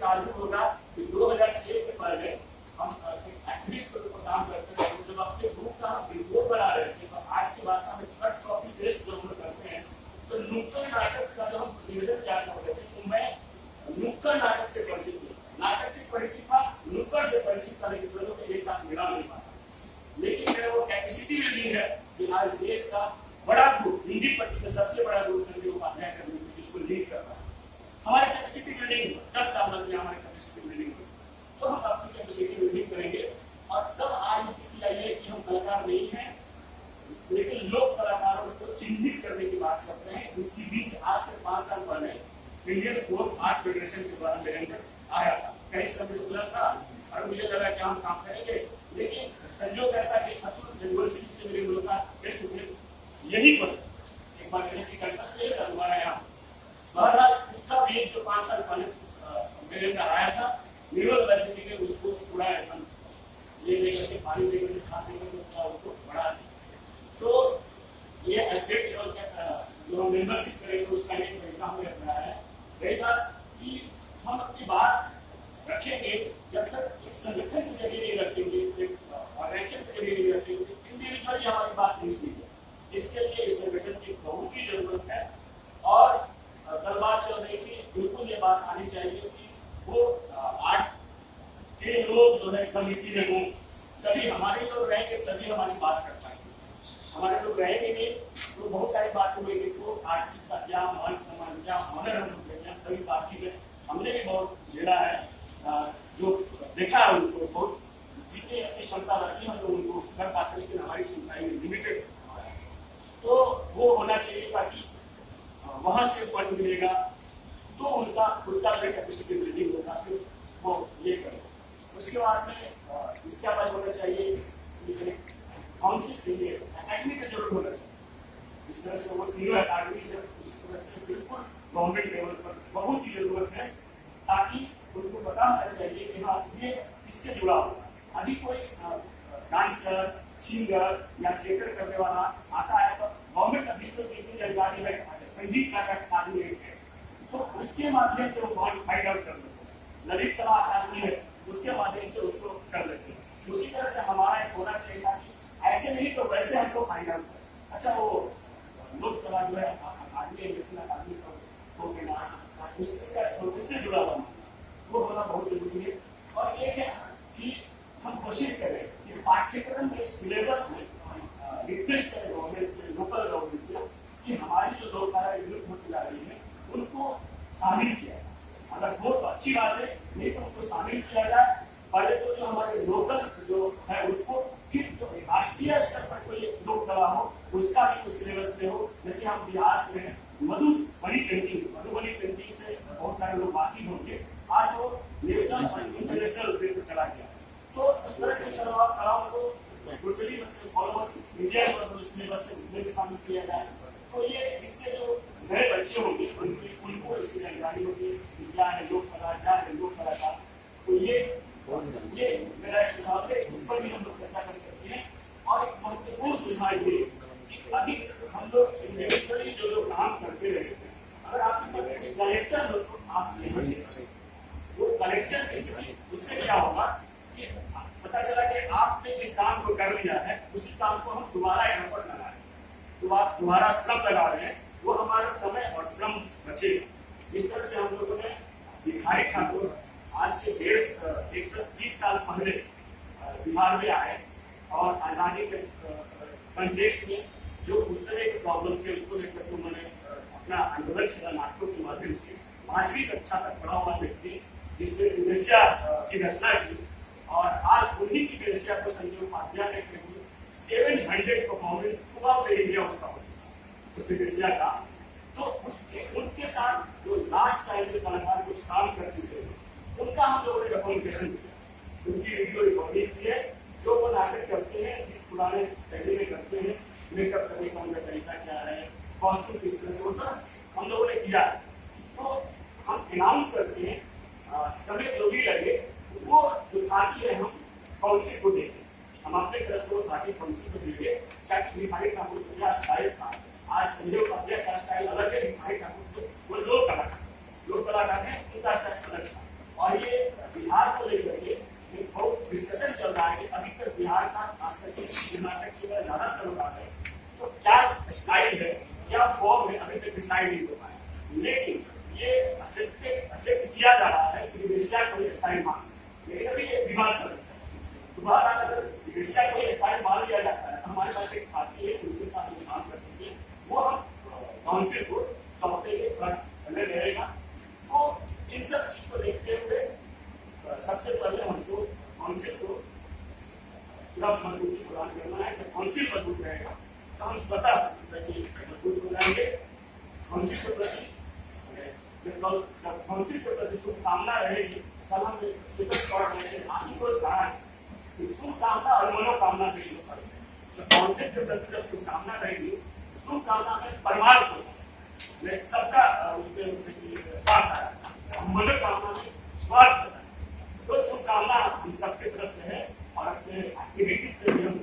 ताजुब होगा कि 2006 के पहले हम एक्टिविस्ट पर काम करते थे, जब अपने ग्रुप का हम रिपोर्ट बना रहे थे तो आज की भाषा में कट कॉपी पेस्ट जब हम करते हैं तो नुक्कड़ नाटक का जो हम प्रतिवेदन तैयार करते थे तो मैं नुक्कड़ नाटक से परिचित हूँ, नाटक से परिचित था, नुक्कड़ से परिचित था, लेकिन दोनों को एक साथ मिला नहीं पाता। लेकिन मेरा वो कैपेसिटी बिल्डिंग है कि आज देश का बड़ा ग्रुप, हिंदी पट्टी में सबसे बड़ा ग्रुप संजय उपाध्याय का ग्रुप जिसको लीड कर रहा है, हमारे कैपेसिटी बिल्डिंग 10 साल में हमारे कैपेसिटी बिल्डिंग तो हम अपनी कैपेसिटी बिल्डिंग करेंगे और तब आज स्थिति आई है कि हम कलाकार नहीं हैं, लेकिन लोग कलाकारों को चिन्हित करने की बात करते हैं, जिसकी बीच आज से 5 साल पहले इंडियन फोक आर्ट फेडरेशन के द्वारा निरंतर आया था, कई समय खुला था और मुझे लगा कि हम काम करेंगे, लेकिन संयोग ऐसा कि यूनिवर्सिटी से मेरी मुलाकात कैसे हुई यही पर एक बार मैंने कैंपस ले लिया दोबारा यहाँ बहरहाल उसका भी जो 5 साल पहले मेरे अंदर आया था निर्मल लाइब्रेरी ने उसको पूरा एकदम ये लेकर के पानी लेकर के खाने का उसको बढ़ा दिया। तो ये स्टेट लेवल का जो मेंबरशिप करेंगे उसका एक तरीका हमें अपनाया है, वही था कि हम अपनी बात रखेंगे जब तक एक संगठन की जगह नहीं रखेंगे, एक ऑर्गेनाइजेशन की जगह नहीं रखेंगे, इंडिविजुअली हमारी बात नहीं सुनेंगे। इसके लिए इस संगठन की बहुत ही जरूरत है और कल बात चल रही थी, बिल्कुल ये बात आनी चाहिए कि वो आर्ट के लोग जो है कमिटी में हों, तभी हमारे लोग रहेंगे तभी हमारी बात कर पाएंगे, हमारे लोग रहेंगे नहीं तो बहुत सारी बातें होंगी, तो आर्टिस्ट का क्या मान सम्मान क्या ऑनर हम सभी पार्टी में हमने भी बहुत झेला है, जो देखा है उनको बहुत जितनी ऐसी क्षमता रखी हम लोग उनको कर पाते, लेकिन हमारी क्षमताएं लिमिटेड, तो वो होना चाहिए ताकि वहां से फंड मिलेगा तो उनका खुद कैपेसिटी बिल्डिंग होगा, फिर वो ये करें। उसके बाद में इसके बाद होना चाहिए काउंसिल अकेडमी का जरूर होना चाहिए, इस तरह से वो तीनों अकादमी है उस तरह से बिल्कुल गवर्नमेंट लेवल पर बहुत ही जरूरत है, ताकि उनको पता होना चाहिए कि हाँ ये इससे जुड़ा होगा। अभी कोई डांसर सिंगर या थिएटर करने वाला आता है तो गवर्नमेंट ऑफिसर की इतनी जानकारी है, संगीत का अकादमी है तो उसके माध्यम से वो फाइंड आउट कर लेते हैं, ललित कला अकादमी है उसके माध्यम से उसको कर लेते हैं। उसी तरह से हमारा एक होना चाहिए ताकि ऐसे नहीं तो वैसे हमको फाइंड आउट करें। अच्छा वो लोक कला जो है अकादमी उससे जुड़ा हुआ वो होना बहुत जरूरी है। और एक है कि हम कोशिश करें कि पाठ्यक्रम के सिलेबस में रिक्वेस्ट करें गवर्नमेंट लोकल गवर्नमेंट से कि हमारी जो लोक कला विलुप्त होती जा रही है उनको शामिल किया जाए। अगर वो तो अच्छी बात है, नहीं तो उनको शामिल किया जाए। पहले तो जो हमारे लोकल जो है उसको, फिर जो राष्ट्रीय स्तर पर कोई लोक कला हो उसका भी कुछ सिलेबस में हो। जैसे हम बिहार से हैं, मधुबनी पेंटिंग से बहुत सारे लोग वाकिफ होंगे, आज वो नेशनल और इंटरनेशनल लेवल पर चला गया। तो इस तरह के कलाओं को टोटली इंडिया सिलेबस से उसमें भी शामिल किया जाए। तो ये इससे जो नए बच्चे होंगे उनको इसकी जानकारी होगी क्या है लोक कला, क्या है लोक कला का। तो ये मेरा एक सुझाव है, उस पर भी हम लोग चर्चा कर सकते हैं। और एक महत्वपूर्ण सुझाव ये कि अभी हम लोग इंडिविजुअली जो लोग काम करते रहे, अगर आपके पास कलेक्शन हो तो आप वो कलेक्शन उसमें क्या होगा कि पता चला कि आपने जिस काम को कर लिया है उसी काम को हम दोबारा एफर्ट लगा रहे हैं, तो आप दोबारा श्रम लगा रहे हैं, वो हमारा समय और श्रम बचेगा। इस तरह से हम लोगों ने भिखारी ठाकुर आज से 130 साल पहले बिहार में आए और आजादी के कंटेक्स्ट में जो उस तरह के प्रॉब्लम थे उसको लेकर के उन्होंने अपना आंदोलन चला नाटकों के माध्यम से। 5वीं कक्षा तक पढ़ा हुआ व्यक्ति जिसने यूनेस्को की रचना की और आज उन्हीं की यूनेस्को को संजय उपाध्याय ने 700 परफॉर्मेंस थ्रूआउट इंडिया उसका हो चुका उस यूनेस्को का। तो उनके साथ जो लास्ट टाइम के कलाकार कुछ काम कर चुके थे उनका हम लोगों ने डॉक्यूमेंटेशन किया, उनकी वीडियो रिकॉर्डिंग की है, जो वो नाटक करते हैं जिस पुराने शैली में करते हैं, मेकअप करने का उनका तरीका क्या है, कॉस्ट्यूम किस तरह से होता हम लोगों ने किया। तो हम अनाउंस करते हैं, समय जो भी लगे वो जो थाकी है हम काउंसिल को देंगे, हम अपने तरफ से वो थाकी काउंसिल को देंगे। चाहे भिखारी ठाकुर का क्या स्टाइल था, आज संजय उपाध्याय का स्टाइल अलग है, भिखारी ठाकुर जो वो लोक कलाकार है उनका स्टाइल अलग था। और ये बिहार को लेकर के एक बहुत डिस्कशन चल रहा है कि अभी तक बिहार का खासकर ज्यादा सरोकार है, तो क्या स्टाइल है, क्या फॉर्म है, अभी तक डिसाइड नहीं हो पाया। लेकिन ये एक्सेप्ट किया जा रहा है कि विदेशिया को स्टाइल मान, लेकिन अभी ये विवाद कर रहा है। दोबारा अगर विदेशिया को स्टाइल मान लिया जाता है तो हमारे पास एक पार्टी है उनके साथ जो काम करती है वो हम काउंसिल को सौंपने के थोड़ा समय रहेगा। तो इन सब चीज को देखते हुए सबसे पहले हमको काउंसिल को पूरा मजबूती प्रदान करना है। जब काउंसिल मजबूत रहेगा तो हम स्वतः मजबूत हो जाएंगे। काउंसिल के प्रति जब काउंसिल के प्रति शुभकामना रहेगी तब हम आशुतोष कहा है शुभकामना और मनोकामना के शुभ तो काउंसिल के प्रति जब शुभकामना रहेगी शुभकामना में परमार्थ होता है, सबका उसमें स्वार्थ है, मनोकामना में स्वार्थ होता है। तो शुभकामना हम सबके तरफ से है और अपने एक्टिविटीज से भी हम